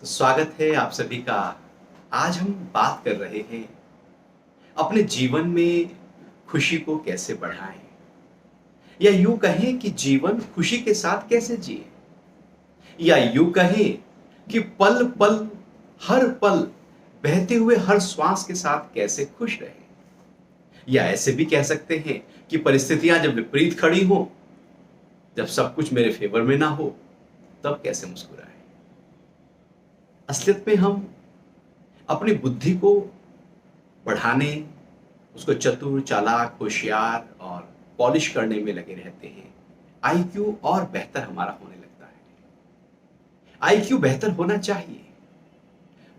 तो स्वागत है आप सभी का। आज हम बात कर रहे हैं अपने जीवन में खुशी को कैसे बढ़ाएं, या यूं कहें कि जीवन खुशी के साथ कैसे जिए, या यूं कहें कि पल पल हर पल बहते हुए हर श्वास के साथ कैसे खुश रहें। या ऐसे भी कह सकते हैं कि परिस्थितियां जब विपरीत खड़ी हो, जब सब कुछ मेरे फेवर में ना हो, तब कैसे मुस्कुराएं। असलियत में हम अपनी बुद्धि को बढ़ाने, उसको चतुर, चालाक, होशियार और पॉलिश करने में लगे रहते हैं। आईक्यू और बेहतर हमारा होने लगता है। आईक्यू बेहतर होना चाहिए,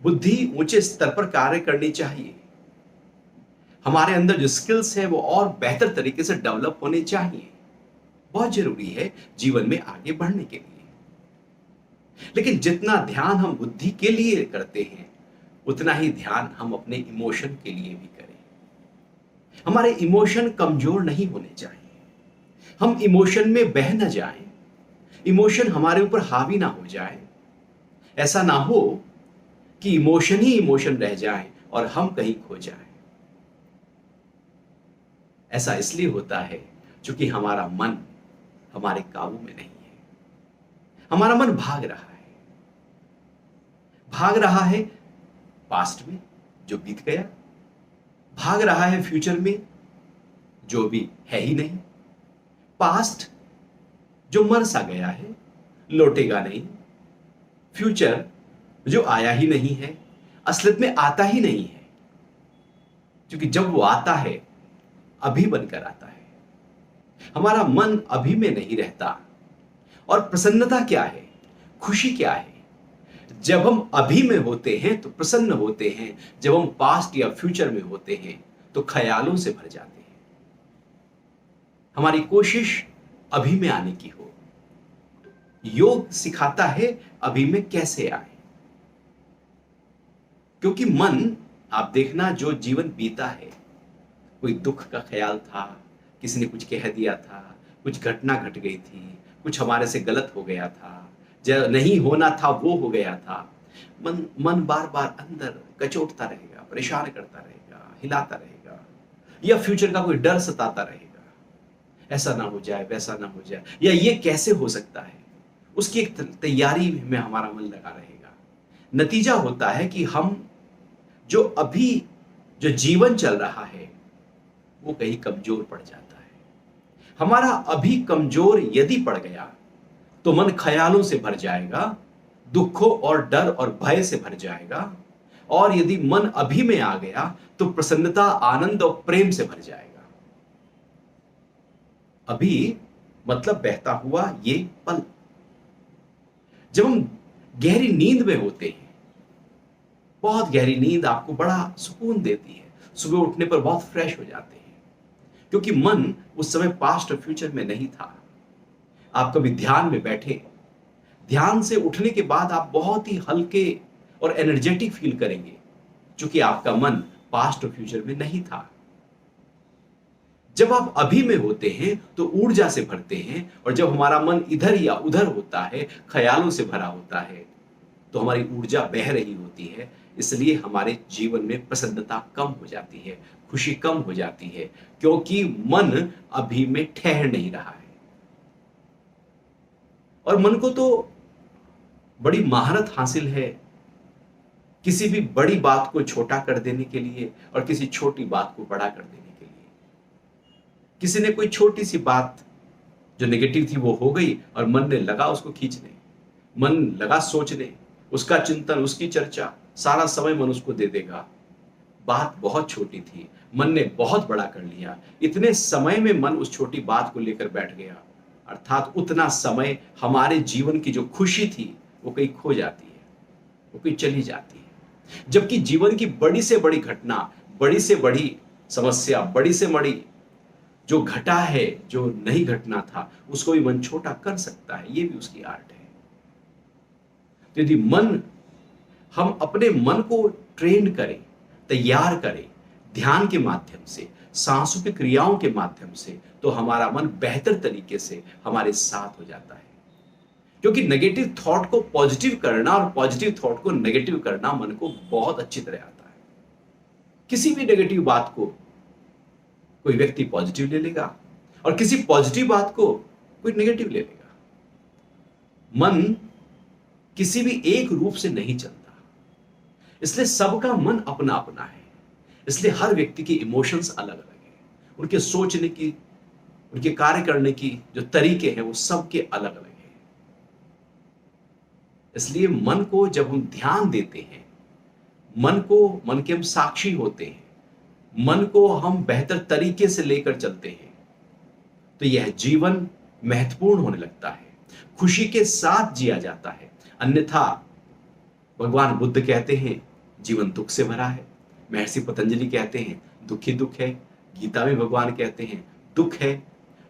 बुद्धि ऊंचे स्तर पर कार्य करनी चाहिए, हमारे अंदर जो स्किल्स है वो और बेहतर तरीके से डेवलप होने चाहिए। बहुत जरूरी है जीवन में आगे बढ़ने के लिए। लेकिन जितना ध्यान हम बुद्धि के लिए करते हैं, उतना ही ध्यान हम अपने इमोशन के लिए भी करें। हमारे इमोशन कमजोर नहीं होने चाहिए, हम इमोशन में बह न जाएं, इमोशन हमारे ऊपर हावी ना हो जाए। ऐसा ना हो कि इमोशन ही इमोशन रह जाए और हम कहीं खो जाएं। ऐसा इसलिए होता है क्योंकि हमारा मन हमारे काबू में नहीं है। हमारा मन भाग रहा है पास्ट में जो बीत गया, भाग रहा है फ्यूचर में जो भी है ही नहीं, पास्ट जो मर सा गया है, लौटेगा नहीं, फ्यूचर जो आया ही नहीं है, असलियत में आता ही नहीं है, क्योंकि जब वो आता है अभी बनकर आता है। हमारा मन अभी में नहीं रहता। और प्रसन्नता क्या है, खुशी क्या है? जब हम अभी में होते हैं तो प्रसन्न होते हैं, जब हम पास्ट या फ्यूचर में होते हैं तो ख्यालों से भर जाते हैं। हमारी कोशिश अभी में आने की हो। योग सिखाता है अभी में कैसे आए, क्योंकि मन, आप देखना, जो जीवन बीता है, कोई दुख का ख्याल था, किसी ने कुछ कह दिया था, कुछ घटना घट गई थी, कुछ हमारे से गलत हो गया था, जो नहीं होना था वो हो गया था। मन बार बार अंदर कचोटता रहेगा, परेशान करता रहेगा, हिलाता रहेगा, या फ्यूचर का कोई डर सताता रहेगा, ऐसा ना हो जाए, वैसा ना हो जाए, या ये कैसे हो सकता है। उसकी एक तैयारी में हमारा मन लगा रहेगा। नतीजा होता है कि हम जो अभी जो जीवन चल रहा है वो कहीं कमजोर पड़ जाता है। हमारा अभी कमजोर यदि पड़ गया तो मन ख्यालों से भर जाएगा, दुखों और डर और भय से भर जाएगा। और यदि मन अभी में आ गया तो प्रसन्नता, आनंद और प्रेम से भर जाएगा। अभी मतलब बहता हुआ ये पल। जब हम गहरी नींद में होते हैं, बहुत गहरी नींद आपको बड़ा सुकून देती है, सुबह उठने पर बहुत फ्रेश हो जाते हैं, क्योंकि मन उस समय पास्ट और फ्यूचर में नहीं था। आप कभी ध्यान में बैठे, ध्यान से उठने के बाद आप बहुत ही हल्के और एनर्जेटिक फील करेंगे, क्योंकि आपका मन पास्ट और फ्यूचर में नहीं था। जब आप अभी में होते हैं तो ऊर्जा से भरते हैं, और जब हमारा मन इधर या उधर होता है, ख्यालों से भरा होता है, तो हमारी ऊर्जा बह रही होती है। इसलिए हमारे जीवन में प्रसन्नता कम हो जाती है, खुशी कम हो जाती है, क्योंकि मन अभी में ठहर नहीं रहा है। और मन को तो बड़ी महारत हासिल है किसी भी बड़ी बात को छोटा कर देने के लिए, और किसी छोटी बात को बड़ा कर देने के लिए। किसी ने कोई छोटी सी बात जो नेगेटिव थी वो हो गई, और मन ने लगा उसको खींचने, मन लगा सोचने, उसका चिंतन, उसकी चर्चा, सारा समय मन उसको दे देगा। बात बहुत छोटी थी, मन ने बहुत बड़ा कर लिया। इतने समय में मन उस छोटी बात को लेकर बैठ गया, अर्थात उतना समय हमारे जीवन की जो खुशी थी वो कहीं खो जाती है, वो कहीं चली जाती है। जबकि जीवन की बड़ी से बड़ी घटना, बड़ी से बड़ी समस्या, बड़ी से बड़ी जो घटा है, जो नहीं घटना था, उसको भी मन छोटा कर सकता है। ये भी उसकी आर्ट है। तो यदि हम अपने मन को ट्रेन करें, तैयार करें, ध्यान के माध्यम से, सांसों की क्रियाओं के माध्यम से, तो हमारा मन बेहतर तरीके से हमारे साथ हो जाता है। क्योंकि नेगेटिव थॉट को पॉजिटिव करना और पॉजिटिव थॉट को नेगेटिव करना मन को बहुत अच्छी तरह आता है। किसी भी नेगेटिव बात को कोई व्यक्ति पॉजिटिव ले लेगा और किसी पॉजिटिव बात को कोई नेगेटिव ले लेगा। मन किसी भी एक रूप से नहीं चलता, इसलिए सबका मन अपना अपना है। इसलिए हर व्यक्ति के इमोशंस अलग अलग है, उनके सोचने की, उनके कार्य करने की जो तरीके हैं वो सबके अलग अलग हैं। इसलिए मन को जब हम ध्यान देते हैं, मन के हम साक्षी होते हैं, मन को हम बेहतर तरीके से लेकर चलते हैं, तो यह जीवन महत्वपूर्ण होने लगता है, खुशी के साथ जिया जाता है। अन्यथा भगवान बुद्ध कहते हैं जीवन दुख से भरा है, महर्षि पतंजलि कहते हैं दुख ही दुख है, गीता में भगवान कहते हैं दुख है।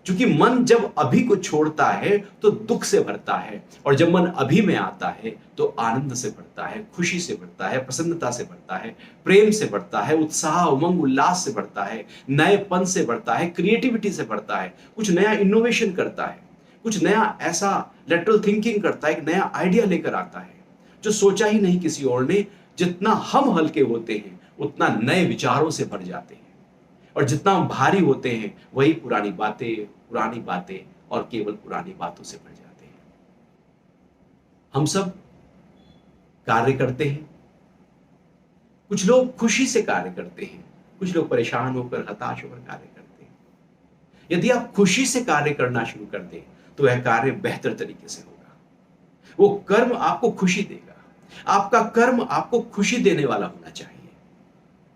क्योंकि मन जब अभी को छोड़ता है तो दुख से भरता है, और जब मन अभी में आता है तो आनंद से भरता है, खुशी से भरता है, प्रसन्नता से भरता है, प्रेम से भरता है, उत्साह, उमंग, उल्लास से भरता है, नएपन से भरता है, क्रिएटिविटी से भरता है, कुछ नया इनोवेशन करता है, कुछ नया ऐसा लेटरल थिंकिंग करता है, एक नया आइडिया लेकर आता है जो सोचा ही नहीं किसी और ने। जितना हम हल्के होते हैं उतना नए विचारों से भर जाते हैं, और जितना हम भारी होते हैं वही पुरानी बातें और केवल पुरानी बातों से भर जाते हैं। हम सब कार्य करते हैं, कुछ लोग खुशी से कार्य करते हैं, कुछ लोग परेशान होकर, हताश होकर कार्य करते हैं। यदि आप खुशी से कार्य करना शुरू कर दें तो वह कार्य बेहतर तरीके से होगा। वो कर्म आपको खुशी देगा। आपका कर्म आपको खुशी देने वाला होना चाहिए।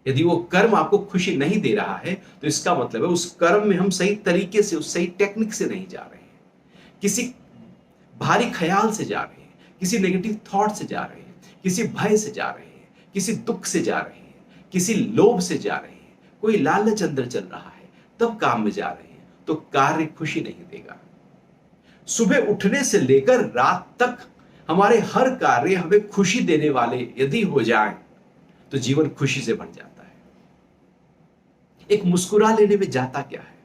यदि वो कर्म आपको खुशी नहीं दे रहा है तो इसका मतलब है उस कर्म में हम सही तरीके से, उस सही टेक्निक से नहीं जा रहे हैं, किसी भारी ख्याल से जा रहे हैं, किसी नेगेटिव थॉट से जा रहे हैं, किसी भय से जा रहे हैं, किसी दुख से जा रहे हैं, किसी लोभ से जा रहे हैं, कोई लालच अंदर चल रहा है, तब काम में जा रहे हैं, तो कार्य खुशी नहीं देगा। सुबह उठने से लेकर रात तक हमारे हर कार्य हमें खुशी देने वाले यदि हो जाएं तो जीवन खुशी से भर जाता है। एक मुस्कुरा लेने में जाता क्या है,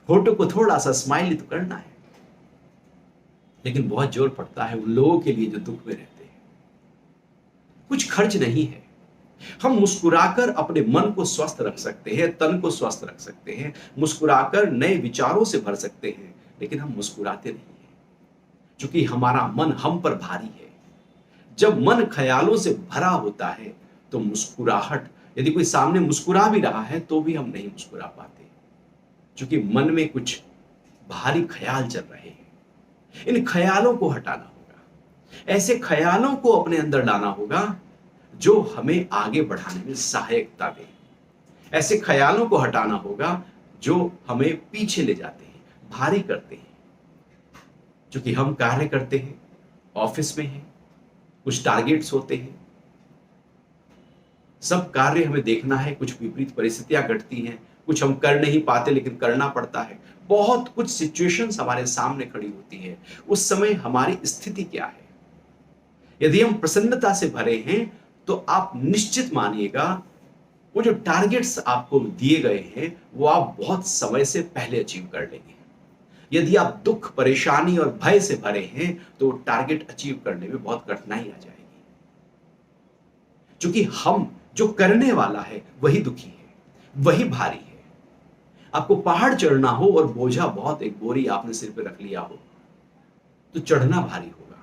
होठों को थोड़ा सा स्माइल तो करना है, लेकिन बहुत जोर पड़ता है उन लोगों के लिए जो दुख में रहते हैं। कुछ खर्च नहीं है, हम मुस्कुराकर अपने मन को स्वस्थ रख सकते हैं, तन को स्वस्थ रख सकते हैं, मुस्कुराकर नए विचारों से भर सकते हैं, लेकिन हम मुस्कुराते नहीं हैं क्योंकि हमारा मन हम पर भारी है। जब मन ख्यालों से भरा होता है तो मुस्कुराहट, यदि कोई सामने मुस्कुरा भी रहा है तो भी हम नहीं मुस्कुरा पाते, क्योंकि मन में कुछ भारी ख्याल चल रहे हैं। इन ख्यालों को हटाना होगा, ऐसे ख्यालों को अपने अंदर लाना होगा जो हमें आगे बढ़ाने में सहायकता दे। ऐसे ख्यालों को हटाना होगा जो हमें पीछे ले जाते हैं, भारी करते हैं। क्योंकि हम कार्य करते हैं, ऑफिस में हैं, कुछ टारगेट्स होते हैं, सब कार्य हमें देखना है, कुछ विपरीत परिस्थितियां घटती हैं, कुछ हम कर नहीं पाते लेकिन करना पड़ता है, बहुत कुछ सिचुएशंस हमारे सामने खड़ी होती है। उस समय हमारी स्थिति क्या है? यदि हम प्रसन्नता से भरे हैं तो आप निश्चित मानिएगा वो जो टारगेट्स आपको दिए गए हैं वो आप बहुत समय से पहले अचीव कर लेंगे। यदि आप दुख, परेशानी और भय से भरे हैं तो टारगेट अचीव करने में बहुत कठिनाई आ जाएगी, क्योंकि हम जो करने वाला है वही दुखी है, वही भारी है। आपको पहाड़ चढ़ना हो और बोझा बहुत, एक बोरी आपने सिर पे रख लिया हो तो चढ़ना भारी होगा,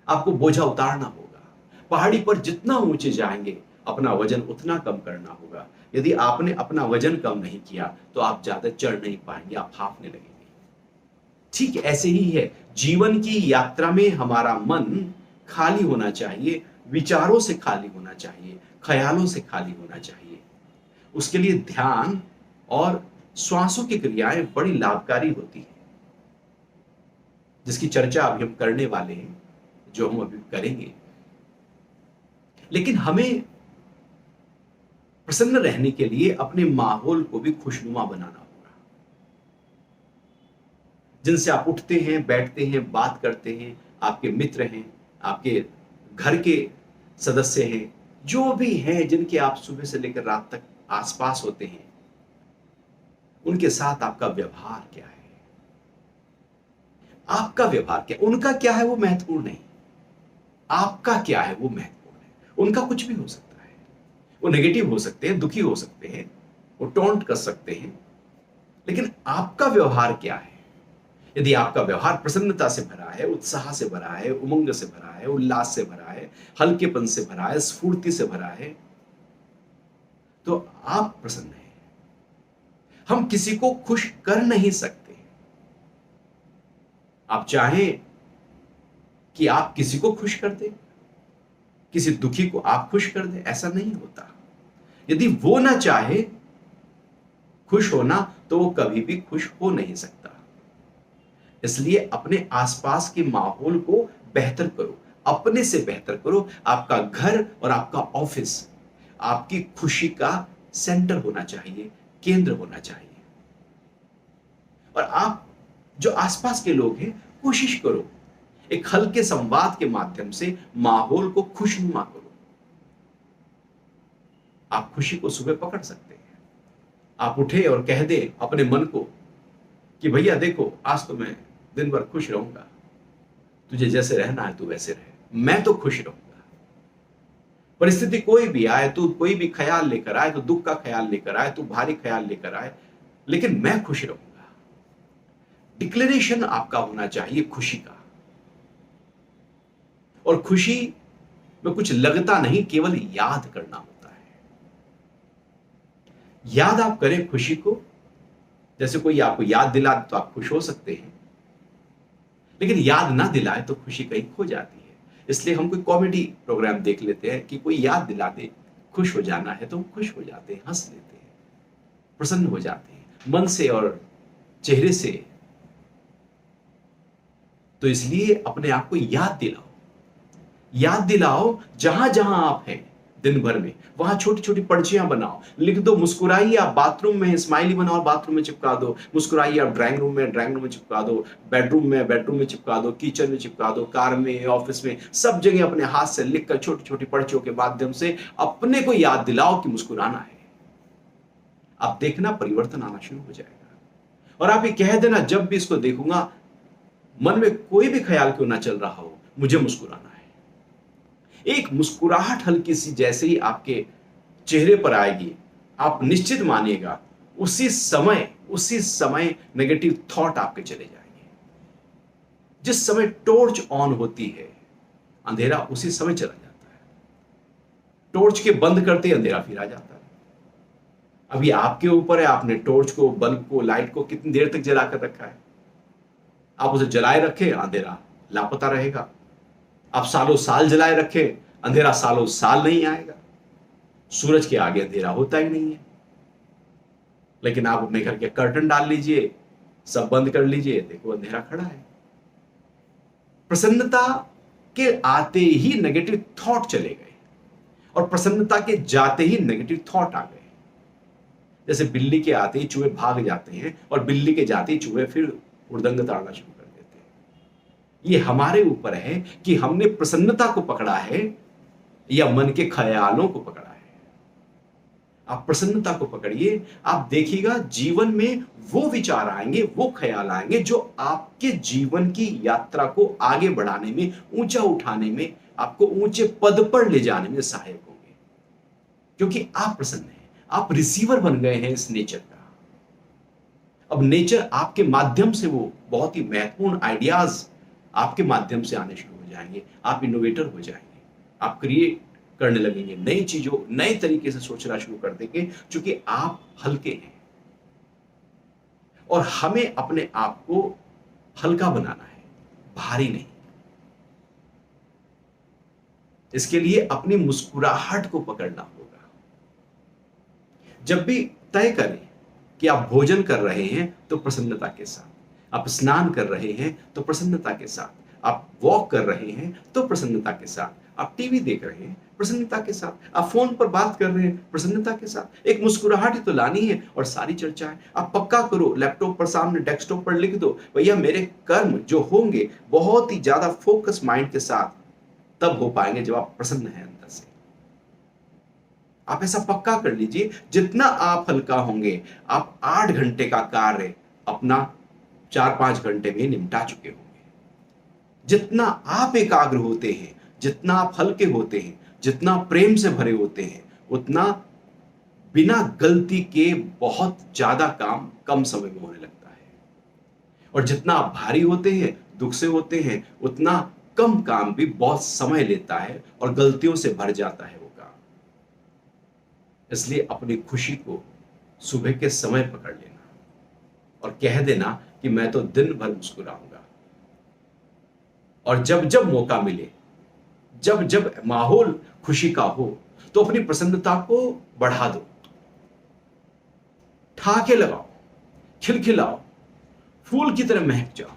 आपको बोझा उतारना होगा। पहाड़ी पर जितना ऊंचे जाएंगे अपना वजन उतना कम करना होगा। यदि आपने अपना वजन कम नहीं किया तो आप ज्यादा चढ़ नहीं पाएंगे, आप हांफने लगेंगे। ठीक ऐसे ही है जीवन की यात्रा में हमारा मन खाली होना चाहिए, विचारों से खाली होना चाहिए, ख्यालों से खाली होना चाहिए। उसके लिए ध्यान और श्वासों की क्रियाएं बड़ी लाभकारी होती हैं, जिसकी चर्चा अभी हम करने वाले हैं, जो हम अभी करेंगे। लेकिन हमें प्रसन्न रहने के लिए अपने माहौल को भी खुशनुमा बनाना होगा। जिनसे आप उठते हैं, बैठते हैं, बात करते हैं, आपके मित्र हैं, आपके घर के सदस्य हैं, जो भी हैं जिनके आप सुबह से लेकर रात तक आसपास होते हैं, उनके साथ आपका व्यवहार क्या है? आपका व्यवहार क्या, उनका क्या है वो महत्वपूर्ण नहीं, आपका क्या है वो महत्वपूर्ण है। उनका कुछ भी हो सकता है, वो नेगेटिव हो सकते हैं, दुखी हो सकते हैं, वो टोंट कर सकते हैं, लेकिन आपका व्यवहार क्या है। यदि आपका व्यवहार प्रसन्नता से भरा है, उत्साह से भरा है, उमंग से भरा है, उल्लास से भरा है, हल्केपन से भरा है, स्फूर्ति से भरा है, तो आप प्रसन्न हैं। हम किसी को खुश कर नहीं सकते। आप चाहें कि आप किसी को खुश कर दें, किसी दुखी को आप खुश कर दें, ऐसा नहीं होता। यदि वो ना चाहे खुश होना, तो वो कभी भी खुश हो नहीं सकता। इसलिए अपने आसपास के माहौल को बेहतर करो, अपने से बेहतर करो। आपका घर और आपका ऑफिस आपकी खुशी का सेंटर होना चाहिए, केंद्र होना चाहिए। और आप जो आसपास के लोग हैं, कोशिश करो एक हल्के संवाद के माध्यम से माहौल को खुशनुमा करो। आप खुशी को सुबह पकड़ सकते हैं। आप उठे और कह दे अपने मन को कि भैया देखो, आज तो मैं दिन भर खुश रहूंगा, तुझे जैसे रहना है तू वैसे रहे, मैं तो खुश रहूंगा। परिस्थिति कोई भी आए, तू कोई भी ख्याल लेकर आए, तो दुख का ख्याल लेकर आए, तू भारी ख्याल लेकर आए, लेकिन मैं खुश रहूंगा। डिक्लेरेशन आपका होना चाहिए खुशी का। और खुशी में कुछ लगता नहीं, केवल याद करना होता है। याद आप करें खुशी को, जैसे कोई आपको याद दिला तो आप खुश हो सकते हैं, लेकिन याद ना दिलाए तो खुशी कहीं खो जाती है। इसलिए हम कोई कॉमेडी प्रोग्राम देख लेते हैं कि कोई याद दिला दे खुश हो जाना है, तो हम खुश हो जाते हैं, हंस लेते हैं, प्रसन्न हो जाते हैं मन से और चेहरे से। तो इसलिए अपने आप को याद दिलाओ, याद दिलाओ जहां जहां आप हैं दिन भर में, वहां छोटी छोटी पर्चियां बनाओ, लिख दो। मुस्कुराइए आप बाथरूम में, स्माइली बनाओ, बाथरूम में चिपका दो। मुस्कुराइए आप ड्राइंग रूम में, ड्राइंग रूम में चिपका दो। बेडरूम में चिपका दो, किचन में चिपका दो, कार में, ऑफिस में, सब जगह अपने हाथ से लिखकर छोटी छोटी पर्चियों के माध्यम से अपने को याद दिलाओ कि मुस्कुराना है। आप देखना परिवर्तन आना शुरू हो जाएगा। और आप ये कह देना, जब भी इसको देखूंगा, मन में कोई भी ख्याल क्यों ना चल रहा हो, मुझे मुस्कुराना है। एक मुस्कुराहट हल्की सी जैसे ही आपके चेहरे पर आएगी, आप निश्चित मानिएगा उसी समय नेगेटिव थॉट आपके चले जाएंगे। जिस समय टॉर्च ऑन होती है, अंधेरा उसी समय चला जाता है। टॉर्च के बंद करते ही अंधेरा फिर आ जाता है। अभी आपके ऊपर है, आपने टॉर्च को, बल्ब को, लाइट को कितनी देर तक जलाकर रखा है। आप उसे जलाए रखें, अंधेरा लापता रहेगा। आप सालों साल जलाए रखें, अंधेरा सालों साल नहीं आएगा। सूरज के आगे अंधेरा होता ही नहीं है। लेकिन आप अपने घर के कर्टन डाल लीजिए, सब बंद कर लीजिए, देखो अंधेरा खड़ा है। प्रसन्नता के आते ही नेगेटिव थॉट चले गए, और प्रसन्नता के जाते ही नेगेटिव थॉट आ गए। जैसे बिल्ली के आते ही चूहे भाग जाते हैं, और बिल्ली के जाते ही चूहे फिर उड़दंग ताड़ना शुरू कर देते हैं। ये हमारे ऊपर है कि हमने प्रसन्नता को पकड़ा है या मन के ख्यालों को पकड़ा है। आप प्रसन्नता को पकड़िए, आप देखिएगा जीवन में वो विचार आएंगे, वो ख्याल आएंगे जो आपके जीवन की यात्रा को आगे बढ़ाने में, ऊंचा उठाने में, आपको ऊंचे पद पर ले जाने में सहायक होंगे। क्योंकि आप प्रसन्न हैं, आप रिसीवर बन गए हैं इस नेचर का। अब नेचर आपके माध्यम से वो बहुत ही महत्वपूर्ण आइडियाज आपके माध्यम से आने शुरू हो जाएंगे। आप इनोवेटर हो जाएंगे, आप क्रिएट करने लगेंगे, नई चीजों, नए तरीके से सोचना शुरू कर देंगे, क्योंकि आप हल्के हैं। और हमें अपने आप को हल्का बनाना है, भारी नहीं। इसके लिए अपनी मुस्कुराहट को पकड़ना होगा। जब भी तय करें कि आप भोजन कर रहे हैं तो प्रसन्नता के साथ, आप स्नान कर रहे हैं तो प्रसन्नता के साथ, आप वॉक कर रहे हैं तो प्रसन्नता के साथ, आप टीवी देख रहे हैं प्रसन्नता के साथ, आप फोन पर बात कर रहे हैं प्रसन्नता के साथ, एक मुस्कुराहट ही तो लानी है। और सारी चर्चाएं आप पक्का करो, लैपटॉप पर सामने डेस्कटॉप पर लिख दो, भैया मेरे कर्म जो होंगे बहुत ही ज्यादा फोकस माइंड के साथ तब हो पाएंगे जब आप प्रसन्न हैं अंदर से। आप ऐसा पक्का कर लीजिए, जितना आप हल्का होंगे, आप 8 घंटे का कार्य अपना 4-5 घंटे में निपटा चुके होंगे। जितना आप एकाग्र होते हैं, जितना आप हल्के होते हैं, जितना प्रेम से भरे होते हैं, उतना बिना गलती के बहुत ज्यादा काम कम समय में होने लगता है। और जितना आप भारी होते हैं, दुख से होते हैं, उतना कम काम भी बहुत समय लेता है और गलतियों से भर जाता है वो काम। इसलिए अपनी खुशी को सुबह के समय पकड़ लेना और कह देना कि मैं तो दिन भर मुस्कुराऊंगा। और जब जब मौका मिले, जब जब माहौल खुशी का हो, तो अपनी प्रसन्नता को बढ़ा दो, ठाके लगाओ, खिलखिलाओ, फूल की तरह महक जाओ।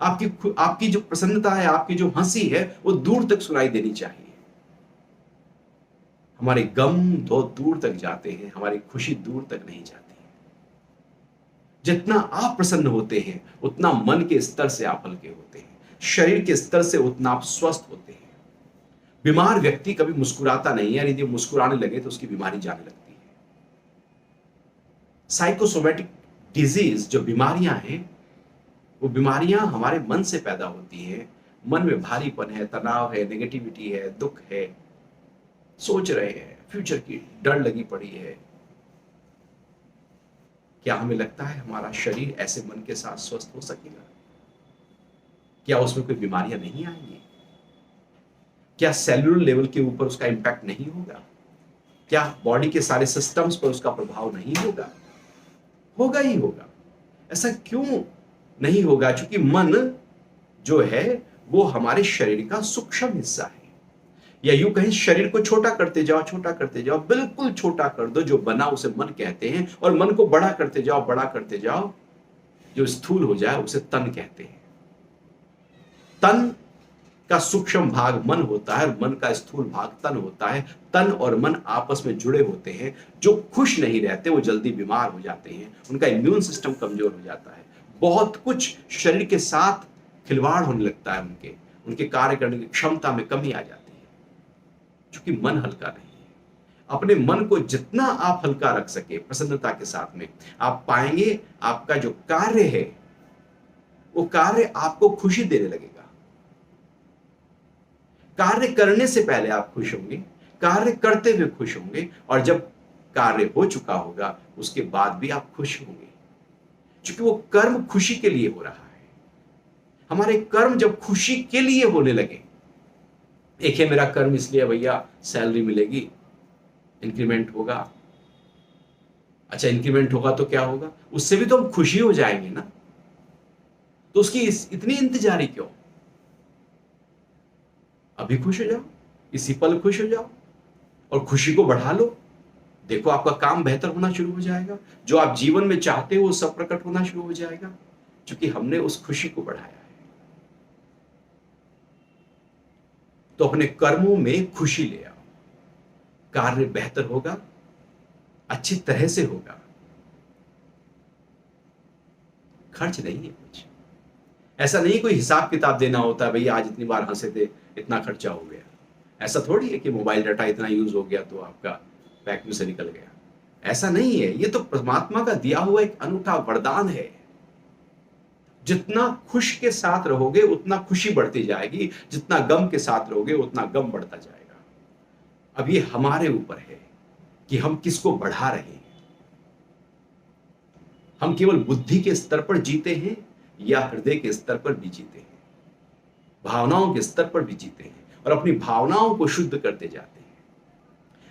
आपकी जो प्रसन्नता है, आपकी जो हंसी है, वो दूर तक सुनाई देनी चाहिए। हमारे गम बहुत दूर तक जाते हैं, हमारी खुशी दूर तक नहीं जाती है। जितना आप प्रसन्न होते हैं, उतना मन के स्तर से आप हल्के होते हैं, शरीर के स्तर से उतना आप स्वस्थ होते हैं। बीमार व्यक्ति कभी मुस्कुराता नहीं है, यदि मुस्कुराने लगे तो उसकी बीमारी जाने लगती है। साइकोसोमैटिक डिजीज जो बीमारियां हैं, वो बीमारियां हमारे मन से पैदा होती हैं। मन में भारीपन है, तनाव है, नेगेटिविटी है, दुख है, सोच रहे हैं, फ्यूचर की डर लगी पड़ी है। क्या हमें लगता है हमारा शरीर ऐसे मन के साथ स्वस्थ हो सकेगा? क्या उसमें कोई बीमारियां नहीं आएंगी? क्या सेलुलर लेवल के ऊपर उसका इंपैक्ट नहीं होगा? क्या बॉडी के सारे सिस्टम्स पर उसका प्रभाव नहीं होगा? होगा ही होगा। ऐसा क्यों नहीं होगा? क्योंकि मन जो है वो हमारे शरीर का सूक्ष्म हिस्सा है। या यूं कहें, शरीर को छोटा करते जाओ, छोटा करते जाओ, बिल्कुल छोटा कर दो। जो बना उसे मन कहते हैं, और मन को बड़ा करते जाओ, बड़ा करते जाओ। जो स्थूल हो जाए उसे तन कहते हैं। तन का सूक्ष्म भाग मन होता है और मन का स्थूल भाग तन होता है। तन और मन आपस में जुड़े होते हैं। जो खुश नहीं रहते वो जल्दी बीमार हो जाते हैं, उनका इम्यून सिस्टम कमजोर हो जाता है, बहुत कुछ शरीर के साथ खिलवाड़ होने लगता है, उनके कार्य करने की क्षमता में कमी आ जाती है, क्योंकि मन हल्का नहीं है। अपने मन को जितना आप हल्का रख सके प्रसन्नता के साथ में, आप पाएंगे आपका जो कार्य है वो कार्य आपको खुशी देने लगेगा। कार्य करने से पहले आप खुश होंगे, कार्य करते हुए खुश होंगे, और जब कार्य हो चुका होगा उसके बाद भी आप खुश होंगे, क्योंकि वो कर्म खुशी के लिए हो रहा है। हमारे कर्म जब खुशी के लिए होने लगे, एक है मेरा कर्म इसलिए भैया सैलरी मिलेगी, इंक्रीमेंट होगा। अच्छा, इंक्रीमेंट होगा तो क्या होगा? उससे भी तो हम खुशी हो जाएंगे ना, तो उसकी इतनी इंतजारी क्यों? अभी खुश हो जाओ, इसी पल खुश हो जाओ और खुशी को बढ़ा लो। देखो आपका काम बेहतर होना शुरू हो जाएगा, जो आप जीवन में चाहते हो वो सब प्रकट होना शुरू हो जाएगा, क्योंकि हमने उस खुशी को बढ़ाया है। तो अपने कर्मों में खुशी ले आओ, कार्य बेहतर होगा, अच्छी तरह से होगा। खर्च नहीं है कुछ, ऐसा नहीं कोई हिसाब किताब देना होता है, भैया आज इतनी बार हंसे थे, इतना खर्चा हो गया। ऐसा थोड़ी है कि मोबाइल डाटा इतना यूज हो गया तो आपका पैक में से निकल गया। ऐसा नहीं है, ये तो परमात्मा का दिया हुआ एक अनूठा वरदान है। जितना खुश के साथ रहोगे उतना खुशी बढ़ती जाएगी, जितना गम के साथ रहोगे उतना गम बढ़ता जाएगा। अब ये हमारे ऊपर है कि हम किसको बढ़ा रहे हैं। हम केवल बुद्धि के स्तर पर जीते हैं या हृदय के स्तर पर भी जीते हैं, भावनाओं के स्तर पर भी जीते हैं, और अपनी भावनाओं को शुद्ध करते जाते हैं।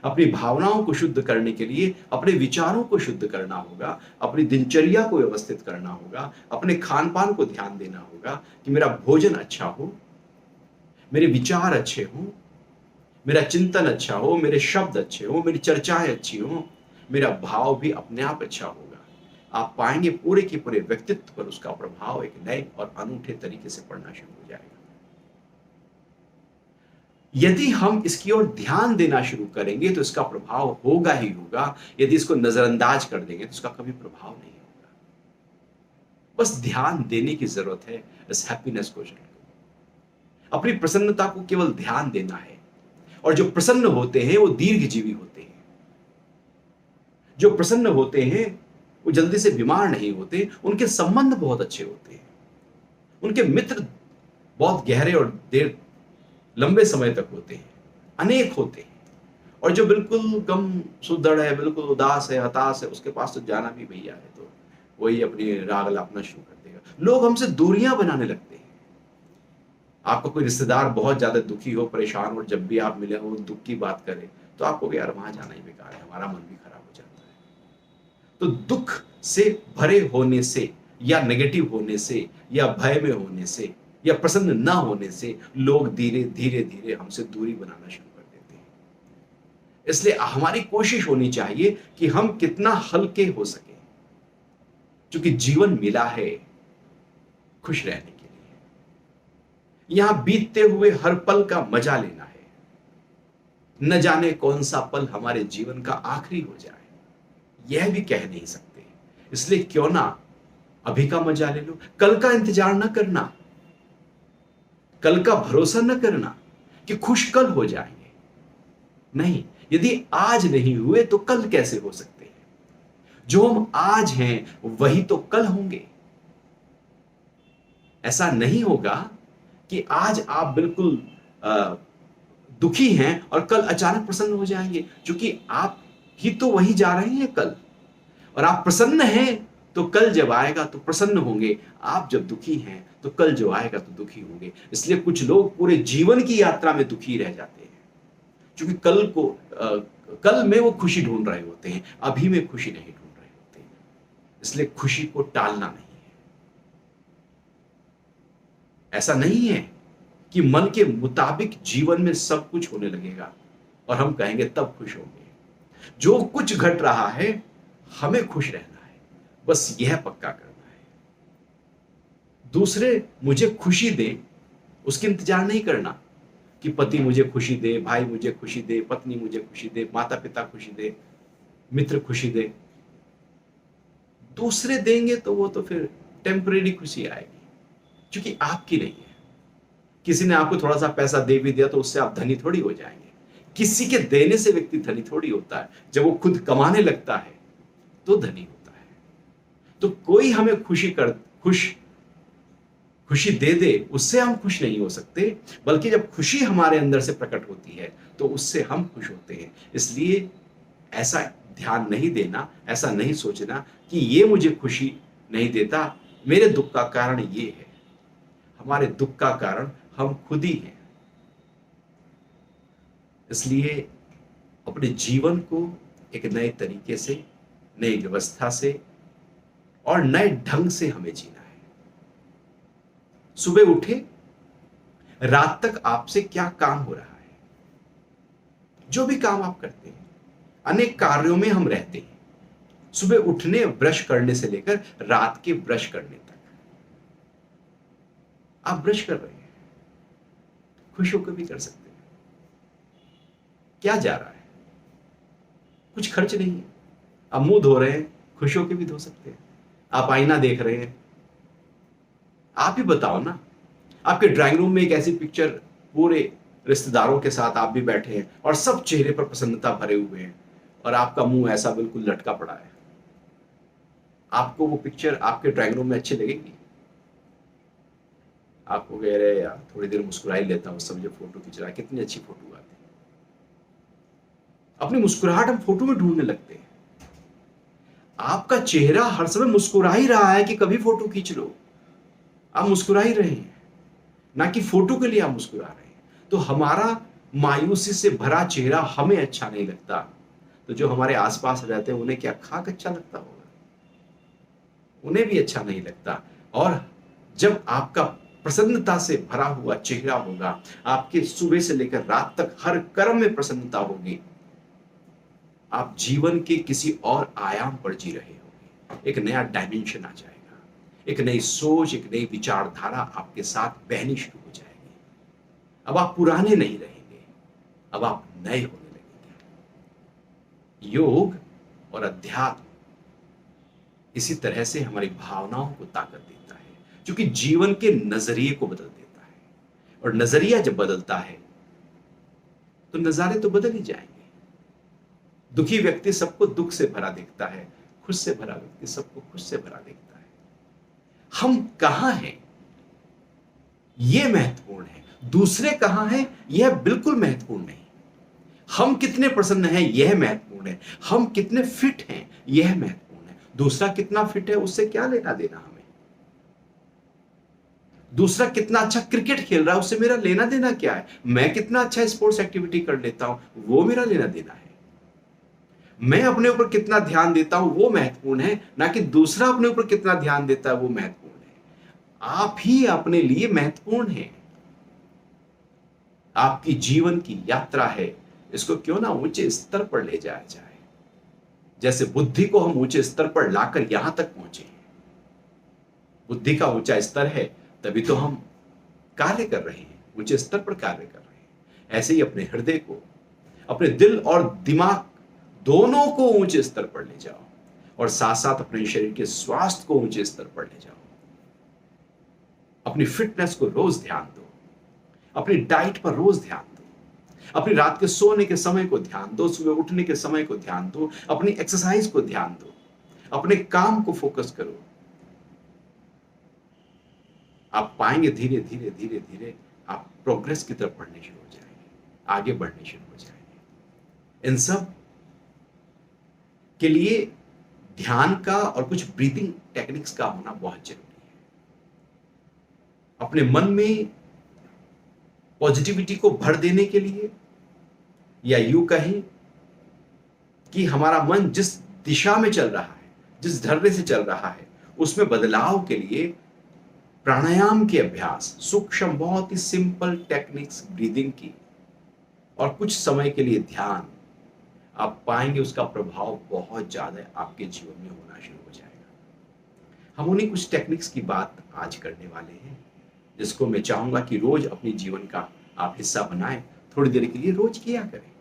अपनी भावनाओं को शुद्ध करने के लिए अपने विचारों को शुद्ध करना होगा, अपनी दिनचर्या को व्यवस्थित करना होगा, अपने खान पान को ध्यान देना होगा कि मेरा भोजन अच्छा हो, मेरे विचार अच्छे हों, मेरा चिंतन अच्छा हो, मेरे शब्द अच्छे हो, मेरी चर्चाएं अच्छी हो, मेरा भाव भी अपने आप अच्छा होगा। आप पाएंगे पूरे के पूरे व्यक्तित्व पर उसका प्रभाव एक नए और अनूठे तरीके से पड़ना शुरू हो जाएगा। यदि हम इसकी ओर ध्यान देना शुरू करेंगे तो इसका प्रभाव होगा ही होगा। यदि इसको नजरअंदाज कर देंगे तो इसका कभी प्रभाव नहीं होगा। बस ध्यान देने की जरूरत है इस हैप्पीनेस क्वोशंट को। अपनी प्रसन्नता को केवल ध्यान देना है, और जो प्रसन्न होते हैं वो दीर्घजीवी होते हैं। जो प्रसन्न होते हैं वो जल्दी से बीमार नहीं होते, उनके संबंध बहुत अच्छे होते हैं, उनके मित्र बहुत गहरे और देर लंबे समय तक होते हैं, अनेक होते हैं। और जो बिल्कुल गम सुदृढ़ है, बिल्कुल उदास है, हताश है, उसके पास तो जाना भी भैया है तो वही अपनी राग लापना शुरू कर देगा। लोग हमसे दूरियां बनाने लगते हैं। आपका कोई रिश्तेदार बहुत ज्यादा दुखी हो, परेशान, और जब भी आप मिले हो दुख की बात करे तो आपको यार वहां जाना ही बेकार है, हमारा मन भी खराब हो जाता है। तो दुख से भरे होने से या नेगेटिव होने से या भय में होने से या प्रसन्न ना होने से लोग धीरे धीरे धीरे हमसे दूरी बनाना शुरू कर देते हैं। इसलिए हमारी कोशिश होनी चाहिए कि हम कितना हल्के हो सके, क्योंकि जीवन मिला है खुश रहने के लिए। यहां बीतते हुए हर पल का मजा लेना है। न जाने कौन सा पल हमारे जीवन का आखिरी हो जाए, यह भी कह नहीं सकते। इसलिए क्यों ना अभी का मजा ले लो। कल का इंतजार न करना, कल का भरोसा न करना कि खुश कल हो जाएंगे। नहीं, यदि आज नहीं हुए तो कल कैसे हो सकते हैं? जो हम आज हैं वही तो कल होंगे। ऐसा नहीं होगा कि आज आप बिल्कुल दुखी हैं और कल अचानक प्रसन्न हो जाएंगे, क्योंकि आप ही तो वही जा रहे हैं कल। और आप प्रसन्न हैं तो कल जब आएगा तो प्रसन्न होंगे, आप जब दुखी हैं तो कल जो आएगा तो दुखी होंगे। इसलिए कुछ लोग पूरे जीवन की यात्रा में दुखी रह जाते हैं, क्योंकि कल में वो खुशी ढूंढ रहे होते हैं, अभी में खुशी नहीं ढूंढ रहे होते हैं। इसलिए खुशी को टालना नहीं है। ऐसा नहीं है कि मन के मुताबिक जीवन में सब कुछ होने लगेगा और हम कहेंगे तब खुश होंगे। जो कुछ घट रहा है हमें खुश रहना है, बस यह पक्का करना है। दूसरे मुझे खुशी दे उसकी इंतजार नहीं करना कि पति मुझे खुशी दे, भाई मुझे खुशी दे, पत्नी मुझे खुशी दे, माता पिता खुशी दे, मित्र खुशी दे। दूसरे देंगे तो वो तो फिर टेम्परेरी खुशी आएगी, क्योंकि आपकी नहीं है। किसी ने आपको थोड़ा सा पैसा दे भी दिया तो उससे आप धनी थोड़ी हो जाएंगे। किसी के देने से व्यक्ति धनी थोड़ी होता है, जब वो खुद कमाने लगता है तो धनी होता है। तो कोई हमें खुशी दे दे उससे हम खुश नहीं हो सकते, बल्कि जब खुशी हमारे अंदर से प्रकट होती है तो उससे हम खुश होते हैं। इसलिए ऐसा ध्यान नहीं देना, ऐसा नहीं सोचना कि ये मुझे खुशी नहीं देता, मेरे दुख का कारण ये है। हमारे दुख का कारण हम खुद ही हैं। इसलिए अपने जीवन को एक नए तरीके से, नई व्यवस्था से और नए ढंग से हमें जीना है। सुबह उठे, रात तक आपसे क्या काम हो रहा है, जो भी काम आप करते हैं, अनेक कार्यों में हम रहते हैं। सुबह उठने ब्रश करने से लेकर रात के ब्रश करने तक आप ब्रश कर रहे हैं, खुश होकर भी कर सकते हैं। क्या जा रहा है? कुछ खर्च नहीं है। आप मुंह धो रहे हैं, खुश होकर भी धो सकते हैं। आप आईना देख रहे हैं, आप ही बताओ ना। आपके ड्राइंग रूम में एक ऐसी पिक्चर, पूरे रिश्तेदारों के साथ आप भी बैठे हैं और सब चेहरे पर प्रसन्नता भरे हुए हैं और आपका मुंह ऐसा बिल्कुल लटका पड़ा है। आपको वो पिक्चर आपके ड्राइंग रूम में अच्छी लगेगी? आपको कह रहे यार थोड़ी देर मुस्कुरा ही लेता हूं, सब जो फोटो खींच रहा है, कितनी अच्छी फोटो आती है। अपनी मुस्कुराहट हम फोटो में ढूंढने लगते हैं। आपका चेहरा हर समय मुस्कुरा ही रहा है कि कभी फोटो खींच लो, आप मुस्कुरा ही रहे हैं, ना कि फोटो के लिए आप मुस्कुरा रहे हैं। तो हमारा मायूसी से भरा चेहरा हमें अच्छा नहीं लगता, तो जो हमारे आसपास रहते हैं उन्हें क्या खाक अच्छा लगता होगा? उन्हें भी अच्छा नहीं लगता। और जब आपका प्रसन्नता से भरा हुआ चेहरा होगा, आपके सुबह से लेकर रात तक हर कर्म में प्रसन्नता होगी, आप जीवन के किसी और आयाम पर जी रहे होंगे। एक नया डायमेंशन आ जाएगा, एक नई सोच, एक नई विचारधारा आपके साथ बहनी शुरू हो जाएगी। अब आप पुराने नहीं रहेंगे, अब आप नए होने लगेंगे। योग और अध्यात्म इसी तरह से हमारी भावनाओं को ताकत देता है, क्योंकि जीवन के नजरिए को बदल देता है। और नजरिया जब बदलता है तो नजारे तो बदल ही जाएंगे। दुखी व्यक्ति सबको दुख से भरा देखता है, खुश से भरा व्यक्ति सबको खुश से भरा देखता है। हम कहां हैं ये महत्वपूर्ण है। दूसरे कहां हैं यह बिल्कुल महत्वपूर्ण नहीं। हम कितने प्रसन्न हैं यह महत्वपूर्ण है। हम कितने फिट हैं यह महत्वपूर्ण है। दूसरा कितना फिट है उससे क्या लेना देना हमें। दूसरा कितना अच्छा क्रिकेट खेल रहा है उससे मेरा लेना देना क्या है। मैं कितना अच्छा स्पोर्ट्स एक्टिविटी कर लेता हूं वो मेरा लेना देना है। मैं अपने ऊपर कितना ध्यान देता हूं वो महत्वपूर्ण है, ना कि दूसरा अपने ऊपर कितना ध्यान देता है वो महत्वपूर्ण है। आप ही अपने लिए महत्वपूर्ण है। आपकी जीवन की यात्रा है, इसको क्यों ना ऊंचे स्तर पर ले जाया जाए। जैसे बुद्धि को हम ऊंचे स्तर पर लाकर यहां तक पहुंचे। बुद्धि का ऊंचा स्तर है तभी तो हम कार्य कर रहे हैं, ऊंचे स्तर पर कार्य कर रहे हैं। ऐसे ही अपने हृदय को, अपने दिल और दिमाग दोनों को ऊंचे स्तर पर ले जाओ, और साथ साथ अपने शरीर के स्वास्थ्य को ऊंचे स्तर पर ले जाओ। अपनी फिटनेस को रोज ध्यान दो, अपनी डाइट पर रोज ध्यान दो, अपनी रात के सोने के समय को ध्यान दो, सुबह उठने के समय को ध्यान दो, अपनी एक्सरसाइज को ध्यान दो, अपने काम को फोकस करो। आप पाएंगे धीरे धीरे धीरे धीरे आप प्रोग्रेस की तरफ बढ़ने शुरू हो जाएंगे, आगे बढ़ने शुरू हो जाएंगे। इन सब के लिए ध्यान का और कुछ ब्रीदिंग टेक्निक्स का होना बहुत जरूरी है। अपने मन में पॉजिटिविटी को भर देने के लिए, या यूं कहें कि हमारा मन जिस दिशा में चल रहा है, जिस धरने से चल रहा है, उसमें बदलाव के लिए प्राणायाम के अभ्यास, सूक्ष्म बहुत ही सिंपल टेक्निक्स ब्रीदिंग की, और कुछ समय के लिए ध्यान, आप पाएंगे उसका प्रभाव बहुत ज्यादा आपके जीवन में होना शुरू हो जाएगा। हम उन्हीं कुछ टेक्निक्स की बात आज करने वाले हैं, जिसको मैं चाहूंगा कि रोज अपने जीवन का आप हिस्सा बनाएं, थोड़ी देर के लिए रोज किया करें।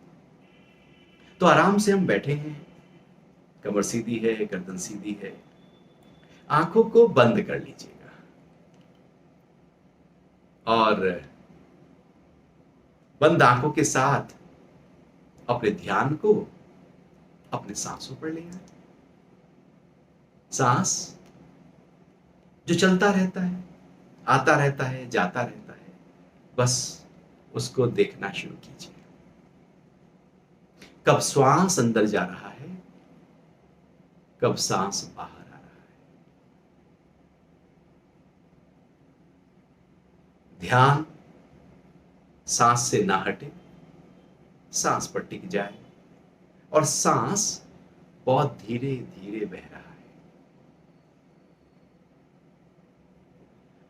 तो आराम से हम बैठे हैं, कमर सीधी है, गर्दन सीधी है, आंखों को बंद कर लीजिएगा और बंद आंखों के साथ अपने ध्यान को अपने सांसों पर ले आए। सांस जो चलता रहता है, आता रहता है, जाता रहता है, बस उसको देखना शुरू कीजिए। कब श्वास अंदर जा रहा है, कब सांस बाहर आ रहा है। ध्यान सांस से ना हटे, सांस पर टिक जाए, और सांस बहुत धीरे धीरे बह रहा है।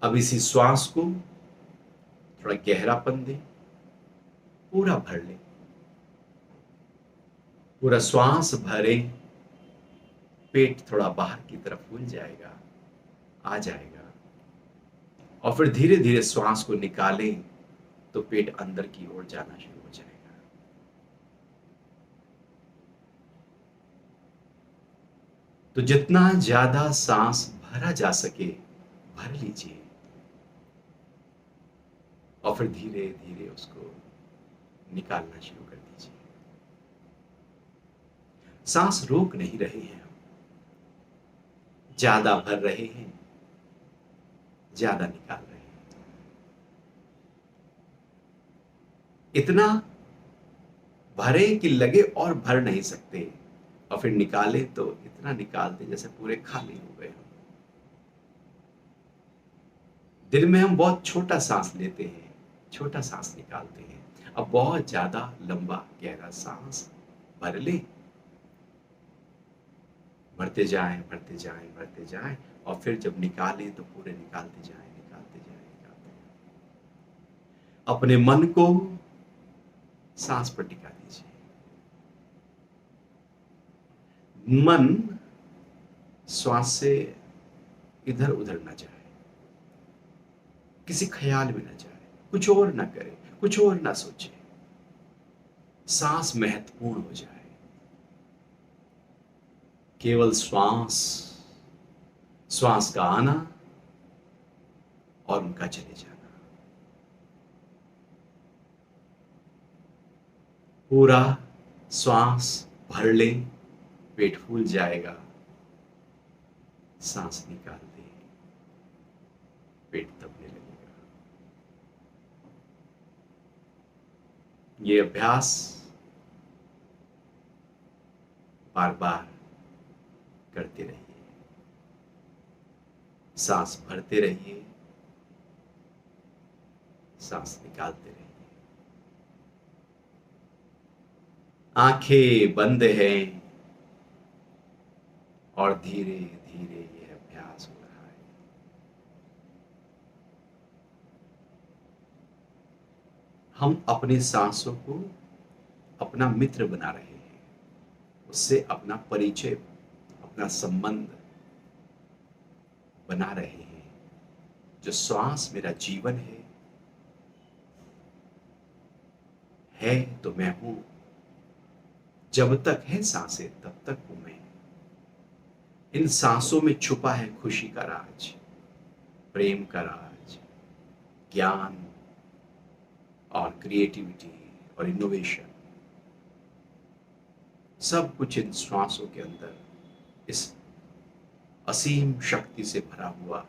अब इसी श्वास को थोड़ा गहरापन दे, पूरा भर ले, पूरा श्वास भरे, पेट थोड़ा बाहर की तरफ खुल जाएगा, आ जाएगा, और फिर धीरे धीरे श्वास को निकालें तो पेट अंदर की ओर जाना शुरू हो जाएगा। तो जितना ज्यादा सांस भरा जा सके भर लीजिए, और फिर धीरे धीरे उसको निकालना शुरू कर दीजिए। सांस रोक नहीं रहे हैं हम, ज्यादा भर रहे हैं, ज्यादा निकाल रहे हैं। इतना भरे कि लगे और भर नहीं सकते, और फिर निकाले तो इतना निकालते जैसे पूरे खाली हो गए। दिन में हम बहुत छोटा सांस लेते हैं, छोटा सांस निकालते हैं। अब बहुत ज्यादा लंबा गहरा सांस भर ले, भरते जाएं, भरते जाएं, भरते जाएं, और फिर जब निकालें तो पूरे निकालते जाएं, निकालते जाएं, निकालते जाएं। अपने मन को सांस पर टिका दीजिए। मन श्वास से इधर उधर न जाए, किसी ख्याल में न जाए, कुछ और न करे, कुछ और न सोचे। सांस महत्वपूर्ण हो जाए, केवल श्वास, श्वास का आना और उनका चले जाना। पूरा श्वास भर ले, पेट फूल जाएगा, सांस निकाल दे, पेट दबने लगेगा। ये अभ्यास बार बार करते रहिए। सांस भरते रहिए, सांस निकालते रहिए। आंखें बंद हैं और धीरे धीरे ये अभ्यास हो रहा है। हम अपनी सांसों को अपना मित्र बना रहे हैं, उससे अपना परिचय, अपना संबंध बना रहे हैं। जो श्वास मेरा जीवन है तो मैं हूं। जब तक है सांसें तब तक हूं मैं। इन सांसों में छुपा है खुशी का राज, प्रेम का राज, ज्ञान और क्रिएटिविटी और इनोवेशन। सब कुछ इन श्वासों के अंदर, इस असीम शक्ति से भरा हुआ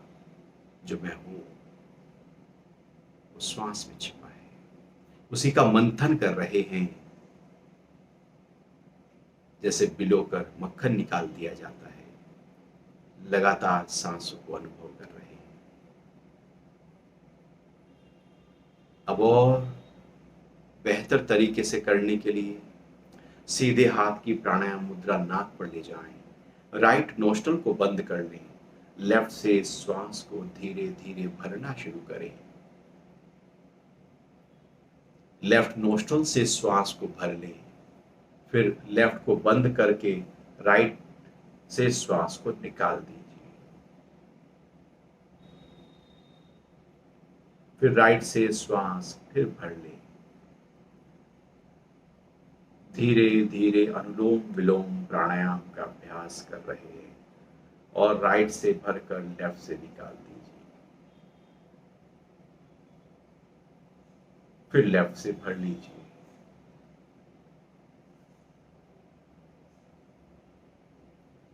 जो मैं हूं, वो श्वास में छिपा है। उसी का मंथन कर रहे हैं। जैसे बिलोकर मक्खन निकाल दिया जाता है, लगातार सांसों को अनुभव कर रहे हैं। अब और बेहतर तरीके से करने के लिए सीधे हाथ की प्राणायाम मुद्रा नाक पर ले जाएं, राइट नोस्ट्रल को बंद कर लें, लेफ्ट से श्वास को धीरे धीरे भरना शुरू करें। लेफ्ट नोस्ट्रल से श्वास को भर लें, फिर लेफ्ट को बंद करके राइट से श्वास को निकाल दीजिए। फिर राइट से श्वास फिर भर लें। धीरे धीरे अनुलोम विलोम प्राणायाम का अभ्यास कर रहे हैं और राइट से भरकर लेफ्ट से निकाल दीजिए। फिर लेफ्ट से भर लीजिए।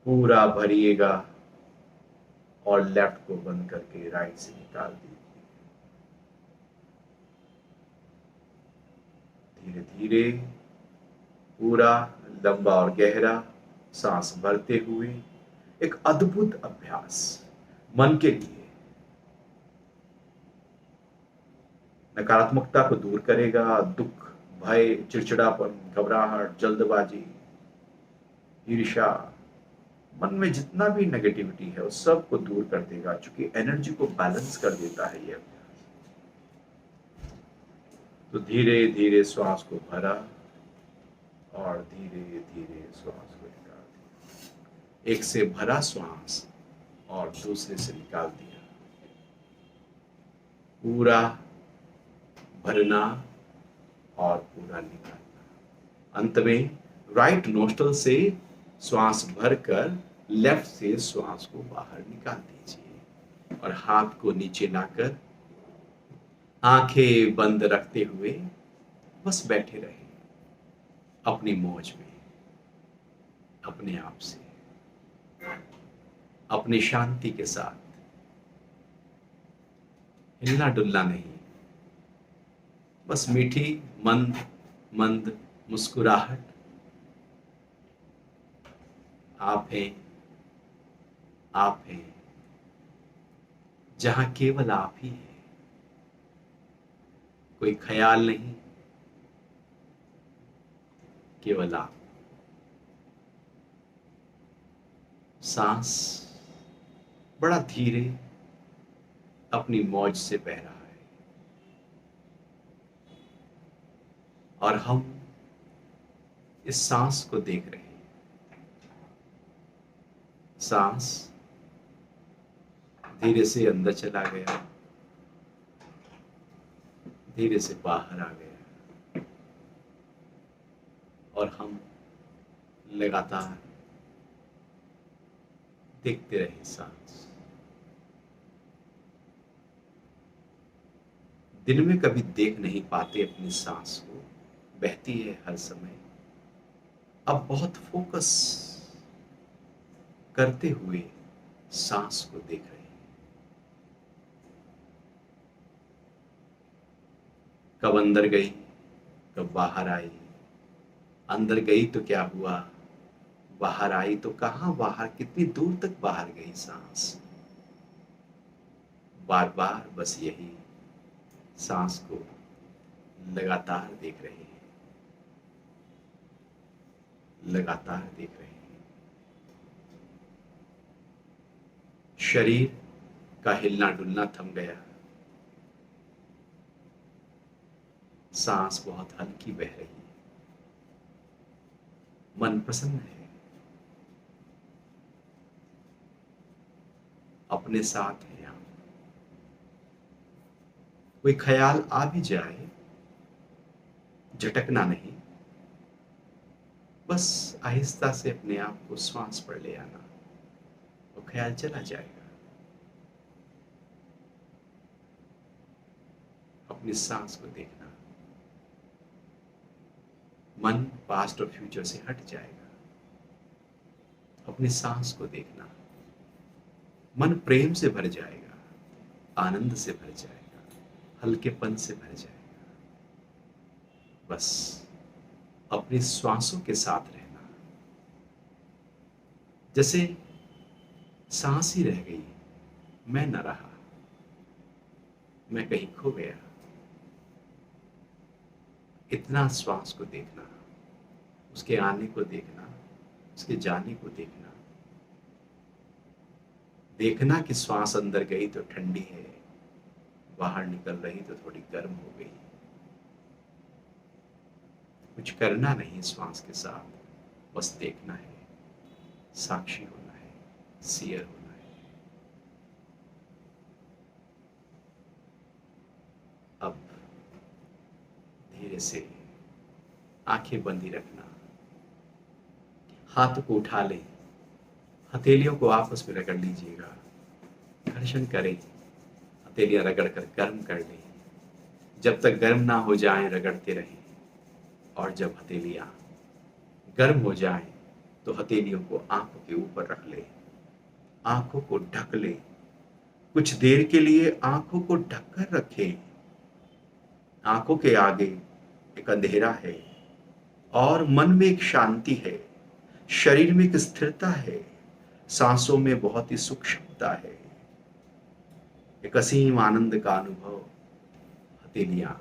पूरा भरिएगा और लेफ्ट को बंद करके राइट से निकाल दीजिए। धीरे धीरे पूरा लंबा और गहरा सांस भरते हुए एक अद्भुत अभ्यास मन के लिए नकारात्मकता को दूर करेगा। दुख, भय, चिड़चिड़ापन, घबराहट, जल्दबाजी, ईर्ष्या, मन में जितना भी नेगेटिविटी है उस सब को दूर कर देगा, क्योंकि एनर्जी को बैलेंस कर देता है ये। तो धीरे धीरे श्वास को भरा और धीरे धीरे श्वास को निकाल दिया। एक से भरा श्वास और दूसरे से निकाल दिया। पूरा भरना और पूरा निकालना। अंत में राइट नोस्ट्रल से श्वास भरकर लेफ्ट से श्वास को बाहर निकाल दीजिए और हाथ को नीचे लाकर आंखें बंद रखते हुए बस बैठे रहे अपनी मौज में, अपने आप से, अपनी शांति के साथ। हिलना डुलना नहीं, बस मीठी मंद मंद मुस्कुराहट। आप हैं, आप हैं, जहां केवल आप ही हैं। कोई ख्याल नहीं, केवल आप। सांस बड़ा धीरे अपनी मौज से बह रहा है और हम इस सांस को देख रहे हैं। सांस धीरे से अंदर चला गया, धीरे से बाहर आ गया और हम लगातार देखते रहे सांस। दिन में कभी देख नहीं पाते अपनी सांस को, बहती है हर समय। अब बहुत फोकस करते हुए सांस को देख रहे हैं। कब अंदर गई, तब बाहर आई, अंदर गई तो क्या हुआ, बाहर आई तो कहां बाहर, कितनी दूर तक बाहर गई सांस। बार बार बस यही सांस को लगातार देख रहे हैं, लगातार देख रहे हैं। शरीर का हिलना डुलना थम गया, सांस बहुत हल्की बह रही है, मन प्रसन्न है, अपने साथ है। यहां कोई ख्याल आ भी जाए, झटकना नहीं, बस आहिस्ता से अपने आप को श्वास पर ले आना, वो ख्याल चला जाएगा। अपनी सांस को देखना, मन पास्ट और फ्यूचर से हट जाएगा। अपनी सांस को देखना, मन प्रेम से भर जाएगा, आनंद से भर जाएगा, हल्केपन से भर जाएगा। बस अपनी श्वासों के साथ रहना, जैसे सांस ही रह गई, मैं न रहा, मैं कहीं खो गया। इतना श्वास को देखना, उसके आने को देखना, उसके जाने को देखना, देखना कि श्वास अंदर गई तो ठंडी है, बाहर निकल रही तो थोड़ी गर्म हो गई। कुछ करना नहीं श्वास के साथ, बस देखना है, साक्षी होना है, सियर होना है। अब धीरे से आंखें बंद ही रखना, हाथ को उठा लें, हथेलियों को आपस में रगड़ लीजिएगा, घर्षण करें, हथेलियां रगड़ कर गर्म कर लें। जब तक गर्म ना हो जाएं रगड़ते रहें, और जब हथेलियां गर्म हो जाएं तो हथेलियों को आंखों के ऊपर रख लें, आंखों को ढक लें। कुछ देर के लिए आंखों को ढककर रखें। आंखों के आगे एक अंधेरा है और मन में एक शांति है, शरीर में एक स्थिरता है, सांसों में बहुत ही सूक्ष्मता है, एक असीम आनंद का अनुभव। हथेलियां